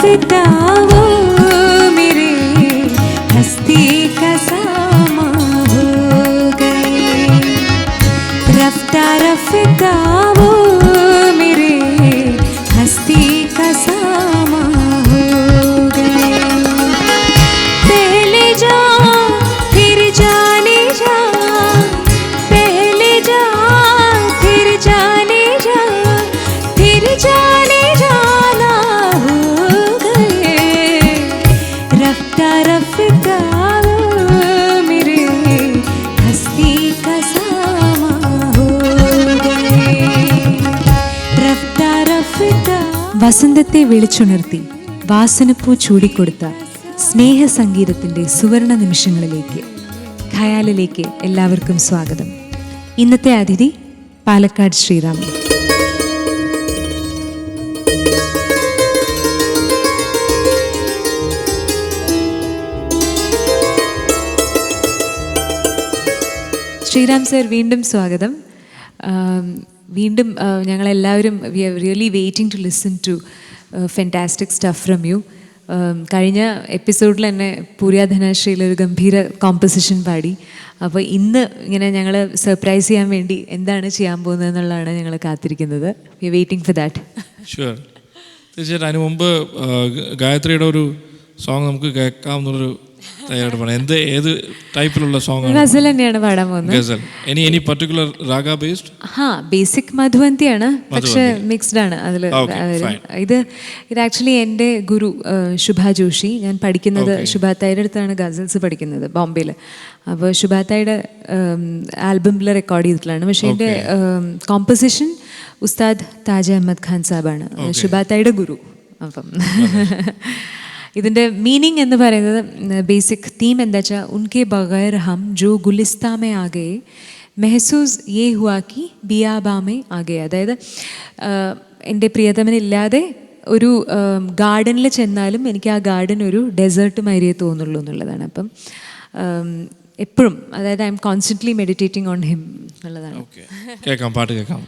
रफ्ता वो मेरे हस्ती का सामा हो गए, रफ्ता रफ्ता वो मेरे हस्ती का सामा हो गए। पहले जा फिर जाने जा, पहले जा फिर जाने जा, फिर जाने जाना हो गए, रफ्ता रफ्ता मेरे हस्ती का सामा हो गए, रफ्ता रफ्ता। വസന്തത്തെ വിളിച്ചുണർത്തി വാസനപ്പൂ ചൂടിക്കൊടുത്ത സ്നേഹസംഗീതത്തിൻ്റെ സുവർണ നിമിഷങ്ങളിലേക്ക്, ഖയാലിലേക്ക് എല്ലാവർക്കും സ്വാഗതം. ഇന്നത്തെ അതിഥി പാലക്കാട് ശ്രീറാം. ശ്രീറാം സർ, വീണ്ടും സ്വാഗതം. വീണ്ടും ഞങ്ങളെല്ലാവരും we are really waiting to listen to fantastic stuff from you. കഴിഞ്ഞ എപ്പിസോഡിൽ തന്നെ പൂര്യ ധനാശ്രീയിലൊരു ഗംഭീര കോമ്പോസിഷൻ പാടി. അപ്പോൾ ഇന്ന് ഇങ്ങനെ ഞങ്ങൾ സർപ്രൈസ് ചെയ്യാൻ വേണ്ടി എന്താണ് ചെയ്യാൻ പോകുന്നത് എന്നുള്ളതാണ് ഞങ്ങൾ കാത്തിരിക്കുന്നത്. We are waiting for that. Sure. തീർച്ചയായിട്ടും അതിന് മുമ്പ് ഗായത്രിയുടെ ഒരു സോങ് നമുക്ക് കേൾക്കാവുന്നൊരു തയ്യാറെടുപ്പാണ്. ഏത് ടൈപ്പിലുള്ള സോങ്? ഗസൽ തന്നെയാണ് പാടാൻ പോകുന്നത്. ഗസൽ. എനി പർട്ടിക്കുലർ രാഗ ബേസ്ഡ്? ബേസിക് മധുവന്തിയാണ്, പക്ഷെ മിക്സ്ഡ് ആണ് അതിൽ. ഇത് ആക്ച്വലി എൻ്റെ ഗുരു ശുഭ ജോഷി, ഞാൻ പഠിക്കുന്നത് ശുഭാത്തായുടെ അടുത്താണ് ഗസൽസ് പഠിക്കുന്നത് ബോംബെയിൽ. അപ്പോൾ ശുഭാത്തായുടെ ആൽബമിൽ റെക്കോർഡ് ചെയ്തിട്ടുള്ളതാണ്. പക്ഷേ എൻ്റെ കോമ്പോസിഷൻ ഉസ്താദ് താജ് അഹമ്മദ് ഖാൻ സാബാണ്, ശുഭാത്തായുടെ ഗുരു. അപ്പം ഇതിൻ്റെ മീനിങ് എന്ന് പറയുന്നത്, ബേസിക് തീം എന്താ വെച്ചാൽ, ഉൻകെ ബഗൈർ ഹം ജോ ഗുലിസ്താ മേ ആ ഗയേ മെഹസൂസ് യേ ഹുവാ കി ബിയാബാ മേ ആ ഗയേ. അതായത് എൻ്റെ പ്രിയതമനില്ലാതെ ഒരു ഗാർഡനിൽ ചെന്നാലും എനിക്ക് ആ ഗാർഡൻ ഒരു ഡെസേർട്ട് മാതിരിയേ തോന്നുള്ളൂ എന്നുള്ളതാണ്. അപ്പം എപ്പോഴും, അതായത് I M constantly meditating on him എന്നുള്ളതാണ്. കേൾക്കാം, പാട്ട് കേൾക്കാം.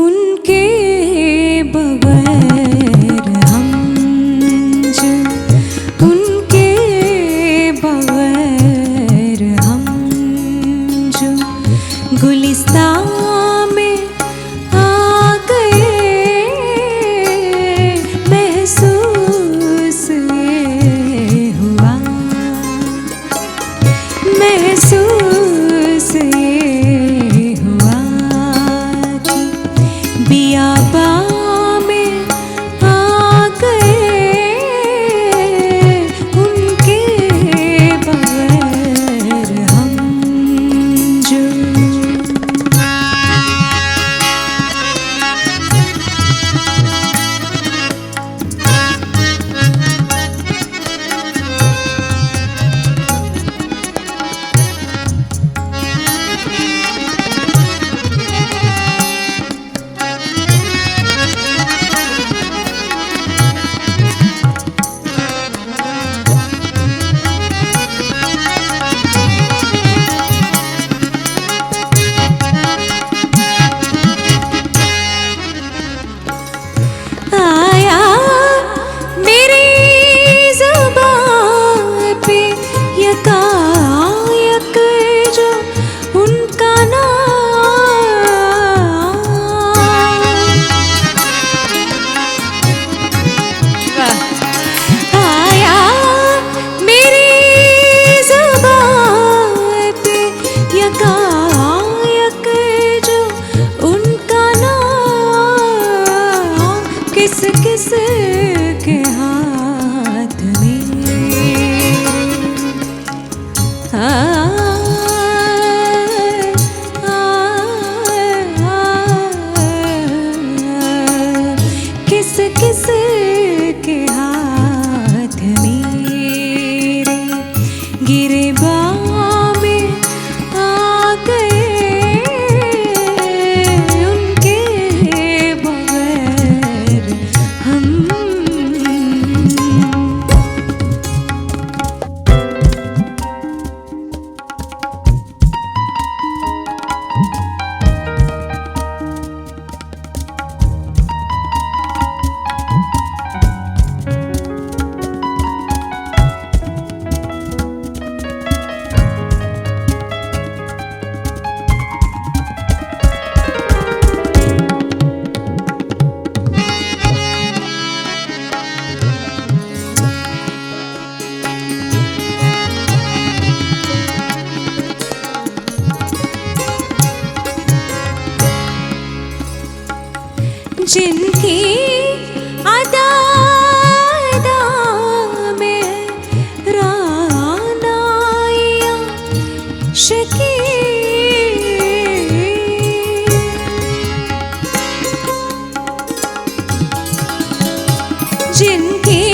उनके बगैर हम जो, उनके बगैर हम जो गुलिस्तां में आ गए, महसूस ये हुआ, महसूस ये हुआ कि बियाबा में आ गए, उनके बगैर हम जो। जिनकी अदा अदा में रानाया शकी, जिनकी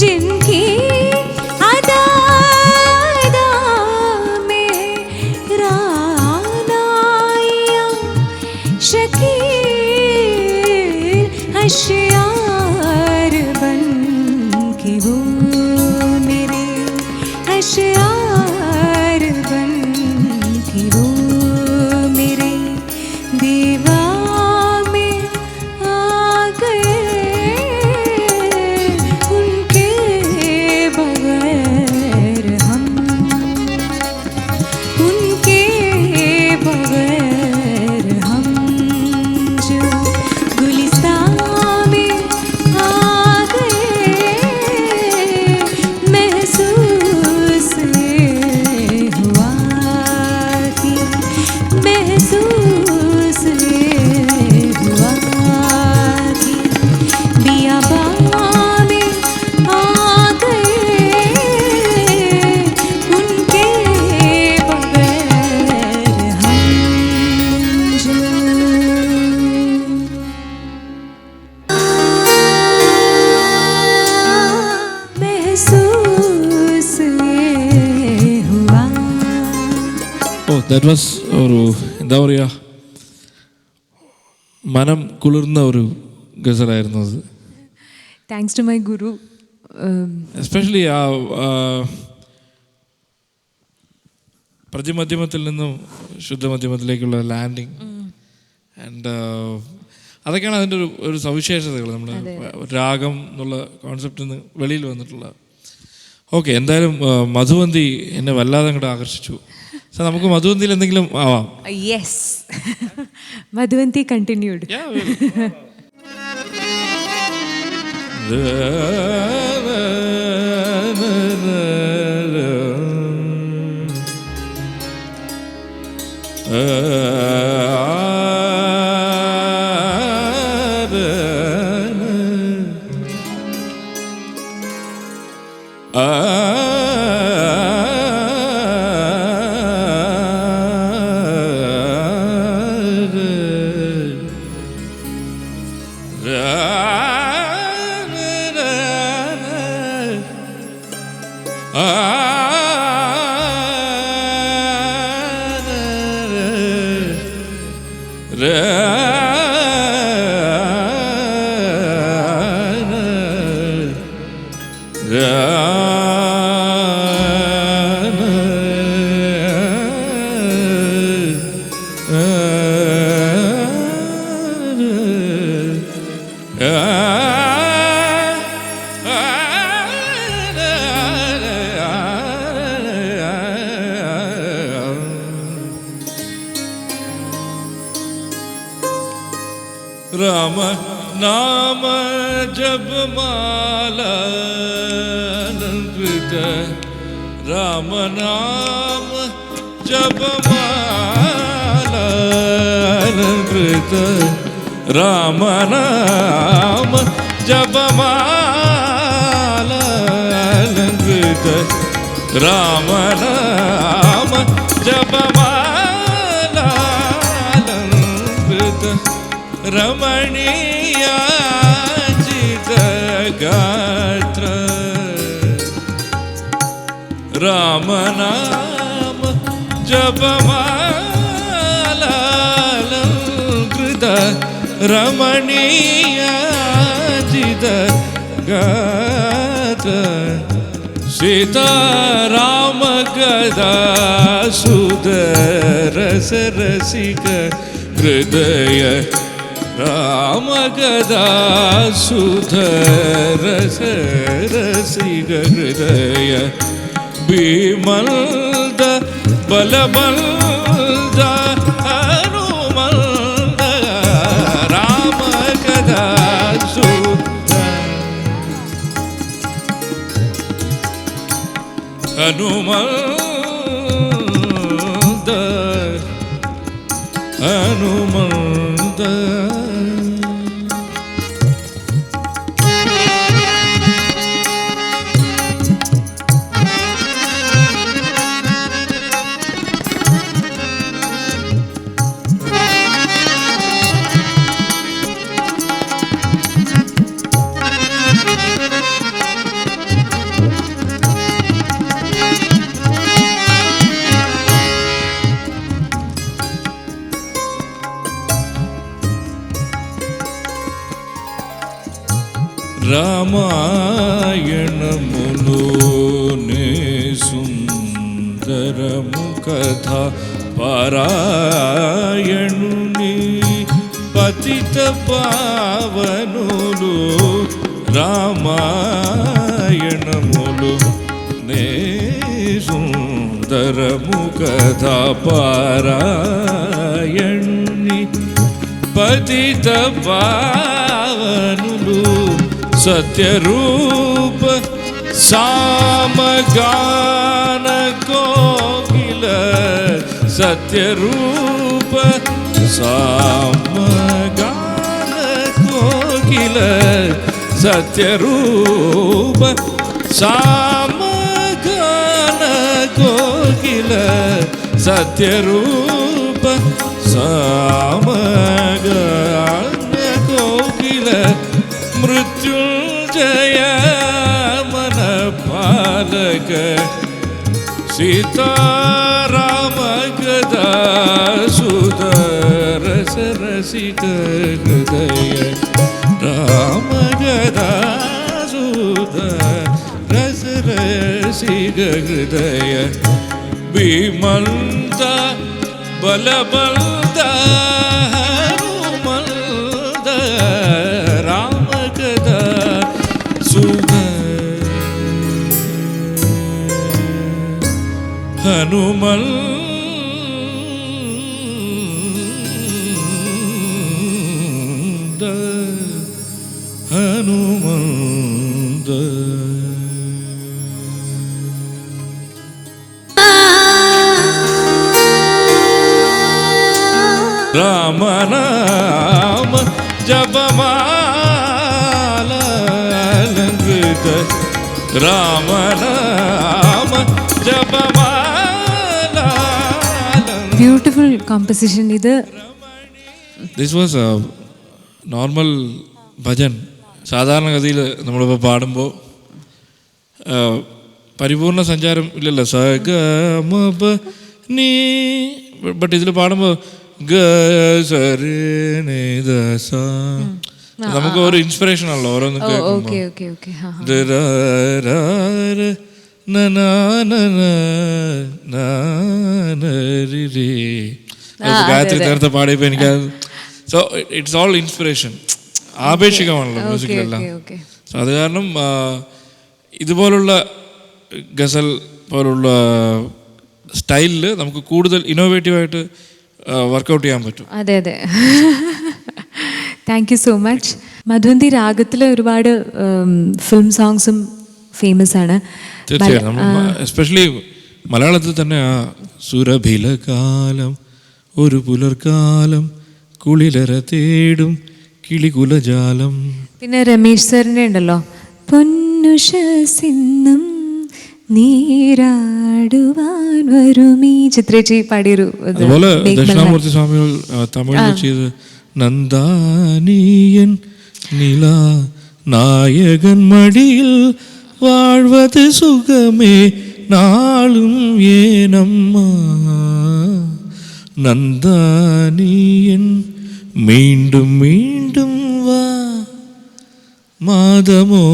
जिनकी अदा अदा में रानाया शकील, होशियार बन के वो मेरे, होशियार बन के वो मेरे दीवा में आ गए, उनके बगैर हम, उनके बगैर हम जो गुलिस्तान में आ गए, महसूस ये हुआ कि, महसूस ये हुआ कि बियाबान में आ गए, उनके बगैर हम जो महसूस ये हुआ. ഓ ദാറ്റ് വാസ് ഒരു എന്താ പറയുക, മനം കുളിർന്ന ഒരു ഗസലായിരുന്നു അത്. Thanks to my guru. Especially ആ പ്രതിമധ്യമത്തിൽ നിന്നും ശുദ്ധമധ്യമത്തിലേക്കുള്ള ലാൻഡിങ് ആൻഡ് അതൊക്കെയാണ് അതിൻ്റെ ഒരു സവിശേഷതകൾ. നമ്മൾ രാഗം എന്നുള്ള കോൺസെപ്റ്റിൽ നിന്ന് വെളിയിൽ വന്നിട്ടുള്ള. ഓക്കെ, എന്തായാലും മധുവന്തി എന്നെ വല്ലാതെ അങ്ങോട്ട് ആകർഷിച്ചു. സാർ, നമുക്ക് മധുവന്തിയിൽ എന്തെങ്കിലും ആവാം. Yes, Madhuvanthi continued. राम नाम जब माला अलंकृत, राम नाम जब माला अलंकृत, राम नाम जब माला अलंकृत, राम नाम जब माला अलंकृत, रमणीयाजित गात्र, राम नाम जप माला अलंकृत, रमणीयाजित गात्र, सीता राम गदा सुदर रसिक हृदय, राम गदा सुधर रसिक हृदय, विमलद बलबलद हनुमलद ഹനുമന്ത ഹനുമന്ത రామాయణములోనే సుందరము కథ పారాయణుని పతిత పావనులు రామాయణములు నే సుందరము కథ పారాయణుని పతిత పావనులు సత్యరూప సామగాన కోకిల సత్యరూప సామగాన కోకిల సత్యరూప సామగాన కోకిల సత్యరూప సామగాన కోకిల మృత్యుంజయ మన పాలక సీతారామ గదా సుదరస రసిక హృదయ రామ గదా సుదరస రసిక హృదయ విమంత బలబల్ద హనుమంత రామ గదా ഹനുമന്ത ഹനുമന്ത രാമനാമ ജപമാലങ്കൃത രാമനാമ ജപമാല ബ്യൂട്ടിഫുൾ കോമ്പസിഷൻ. ഇത് this was A normal bhajan. സാധാരണഗതിയിൽ നമ്മളിപ്പോൾ പാടുമ്പോൾ പരിപൂർണ സഞ്ചാരം ഇല്ലല്ലോ, സ ഗ മ പ നീ. ബട്ട് ഇതിൽ പാടുമ്പോൾ ഗ സ രി നി ദ സ, നമുക്ക് ഒരു ഇൻസ്പിറേഷൻ ആണല്ലോ ഓരോന്നും ഗായത്രി നേരത്തെ പാടിയപ്പോൾ എനിക്ക് സോ ഇറ്റ്സ് ഓൾ ഇൻസ്പിറേഷൻ. ആപേക്ഷികമാണല്ലോ മ്യൂസിക്കിലെല്ലാം. സോ അത് കാരണം ഇതുപോലുള്ള ഗസൽ പോലുള്ള സ്റ്റൈലിൽ നമുക്ക് കൂടുതൽ ഇന്നോവേറ്റീവായിട്ട് വർക്കൗട്ട് ചെയ്യാൻ പറ്റും. അതെ അതെ, thank you so much. Madhuvanthi രാഗത്തിൽ ഒരുപാട് ഫിലിം സോങ്സും ഫേമസ് ആണ്. തീർച്ചയായും എസ്പെഷ്യലി മലയാളത്തിൽ തന്നെ ആ സുരഭില കാലം ഒരു പുലർക്കാലം കുളിലര തേടും കിളികുലജാലം. പിന്നെ രമേശ് സാറിൻ്റെ ഉണ്ടല്ലോ, പൊന്നുഷസിന്നും നീരാടുവാൻ വരുമീ, ചിത്രേച്ചി പാടിയൊരു. അതുപോലെ ദക്ഷിണാമൂർത്തി സ്വാമികൾ തമിഴിൽ ചെയ്ത് നന്ദാനീയൻ നില നായകൻ മടിയിൽ വാഴ്വത് സുഖമേ നാളും ഏനമ്മ നന്ദാനീയൻ மீண்டும் மீண்டும் வா மாதமோ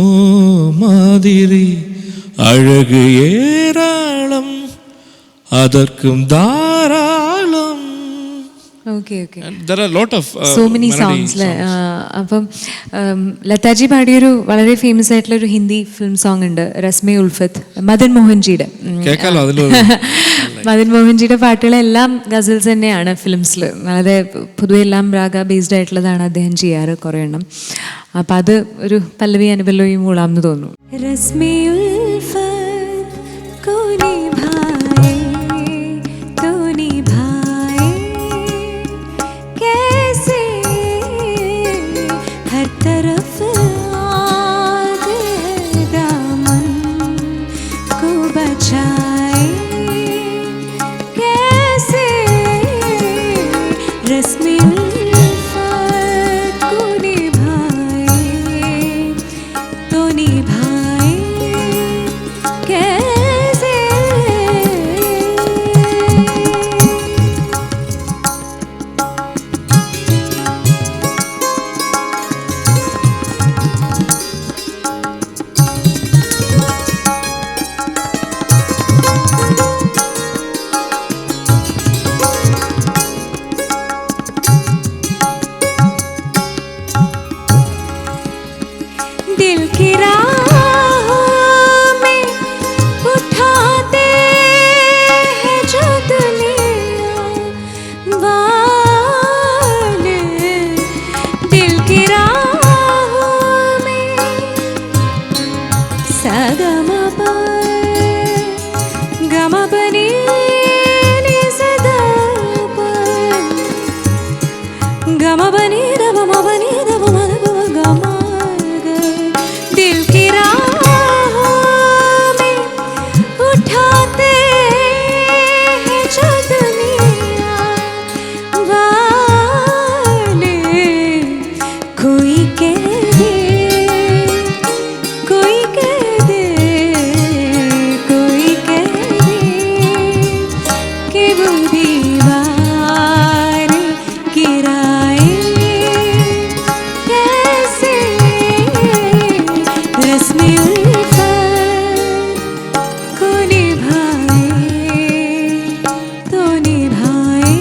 மாதிரி அழகு ஏராளம் அதற்கும் தாராளம். There are a lot of so many songs. അപ്പം ലതാജി പാടിയൊരു വളരെ ഫേമസ് ആയിട്ടുള്ള ഒരു ഹിന്ദി ഫിലിം സോങ് ഉണ്ട്, രസ്മേ ഉൽഫത്ത്, മദൻ മോഹൻജിയുടെ. മദൻ മോഹൻജിയുടെ പാട്ടുകളെല്ലാം ഗസൽസ് തന്നെയാണ് ഫിലിംസിൽ. വളരെ പൊതുവെ എല്ലാം രാഗ ബേസ്ഡ് ആയിട്ടുള്ളതാണ് അദ്ദേഹം ചെയ്യാറ് കുറേ എണ്ണം. അപ്പം അത് ഒരു പല്ലവി അനുപല്ലവിയും മൂളാമെന്ന് തോന്നുന്നു. രസ്മേ ഉൽഫത്ത് गम बनी रब मबनी रब मन गम दिल की राहों में उठाते हैं जो दुनिया वाले कोई कह दे कोई कह दे कोई कह दे कि वो दीवार गिराए कैसे रस्में उल्फत को निभाए तो निभाए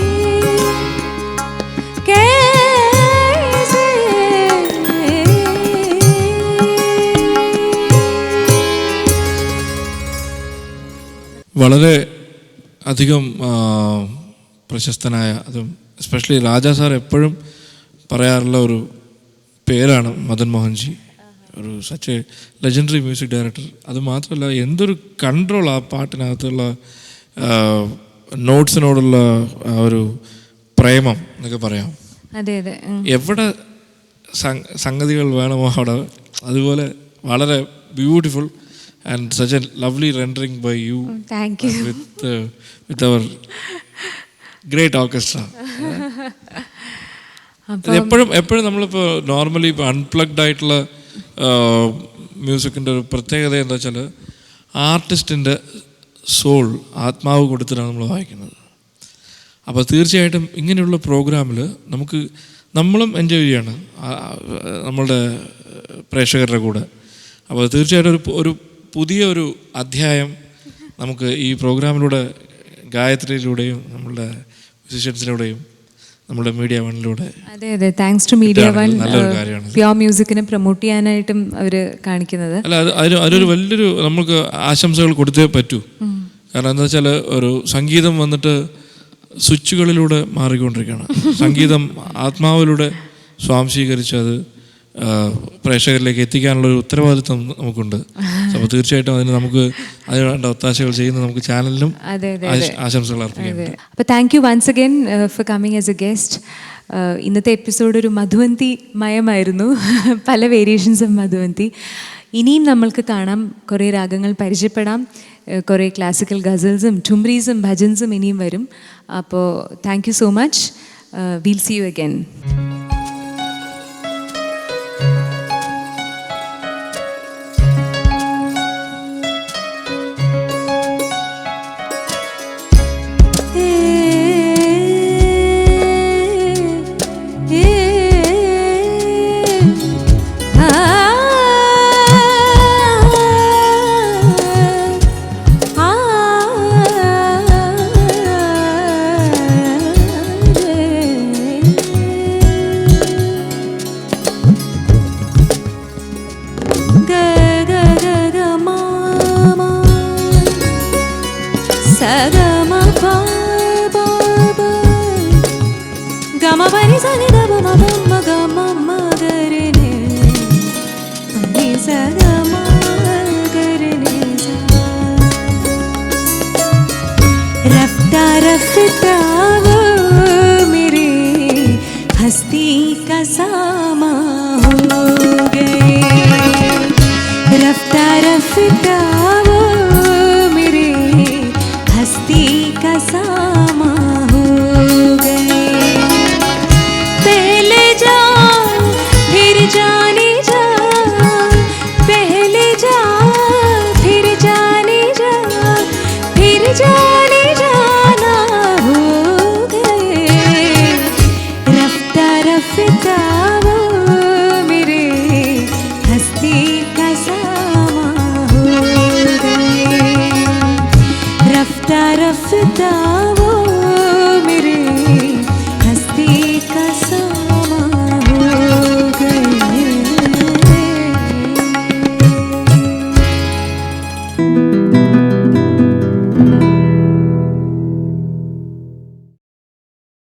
कैसे വളരെ അധികം പ്രശസ്തനായ, അതും എസ്പെഷ്യലി രാജാ സാർ എപ്പോഴും പറയാറുള്ള ഒരു പേരാണ് മദൻ മോഹൻജി. ഒരു such A legendary music director. അത് മാത്രമല്ല, എന്തൊരു കൺട്രോൾ ആ പാട്ടിനകത്തുള്ള നോട്ട്സിനോടുള്ള ആ ഒരു പ്രേമം എന്നൊക്കെ പറയാം. അതെ അതെ. എവിടെ സംഗതികൾ വേണമോ അവിടെ അതുപോലെ വളരെ beautiful and such a lovely rendering by you. Thank you. With our great orchestra. എപ്പോഴും നമ്മളിപ്പോൾ നോർമലി ഇപ്പോൾ അൺപ്ലഗ്ഡ് ആയിട്ടുള്ള മ്യൂസിക്കിൻ്റെ ഒരു പ്രത്യേകത എന്താ വെച്ചാൽ ആർട്ടിസ്റ്റിൻ്റെ സോൾ, ആത്മാവ് കൊടുത്തിട്ടാണ് നമ്മൾ വായിക്കുന്നത്. അപ്പോൾ തീർച്ചയായിട്ടും ഇങ്ങനെയുള്ള പ്രോഗ്രാമിൽ നമ്മളും എൻജോയ് ചെയ്യാണ് നമ്മളുടെ പ്രേക്ഷകരുടെ കൂടെ. അപ്പോൾ തീർച്ചയായിട്ടും ഒരു പുതിയൊരു അധ്യായം നമുക്ക് ഈ പ്രോഗ്രാമിലൂടെ, ഗായത്രിയിലൂടെയും നമ്മളുടെ മ്യൂസിഷ്യൻസിലൂടെയും നമ്മുടെ മീഡിയ വണ്ണിലൂടെ. അതെ അതെ, thanks to media one pure മ്യൂസിക്കിനെ പ്രൊമോട്ട് ചെയ്യാനായിട്ടും അവർ കാണിക്കുന്നത്. അല്ല, അതിനൊരു വലിയൊരു നമുക്ക് ആശംസകൾ കൊടുത്തേ പറ്റൂ. കാരണം എന്താ വെച്ചാൽ ഒരു സംഗീതം വന്നിട്ട് സ്വിച്ചുകളിലൂടെ മാറിക്കൊണ്ടിരിക്കുകയാണ്. സംഗീതം ആത്മാവിലൂടെ സ്വാംശീകരിച്ചത് പ്രേക്ഷകരിലേക്ക് എത്തിക്കാനുള്ള ഒരു ഉത്തരവാദിത്വം നമുക്കുണ്ട്. അപ്പോൾ തീർച്ചയായിട്ടും അതിന് വേണ്ട ഒത്താശകൾ ചെയ്യുന്ന നമുക്ക് ചാനലിലും ആശംസകൾ അർപ്പിക്കാം. അപ്പോൾ thank you once again for coming as a guest. ഇന്നത്തെ എപ്പിസോഡ് ഒരു മധുവന്തി മയമായിരുന്നു, പല വേരിയേഷൻസ് ഓഫ് മധുവന്തി. ഇനിയും നമ്മൾക്ക് കാണാം, കുറേ രാഗങ്ങൾ പരിചയപ്പെടാം, കുറേ ക്ലാസിക്കൽ ഗസൽസും ഠുംരീസും ഭജൻസും ഇനിയും വരും. അപ്പോൾ thank you so much. Will see you again. रफ्ता रफ्ता वो मेरे हस्ती का सामा हो गए. रफ्ता रफ्ता वो मेरे हस्ती का सामा हो गए. पहले जा फिर जाने जा, पहले जा फिर जाने जा, फिर जाने जाना हो गए. रफ्ता रफ्ता वो मेरे हस्ती का सामा हो गए. रफ्ता रफ्ता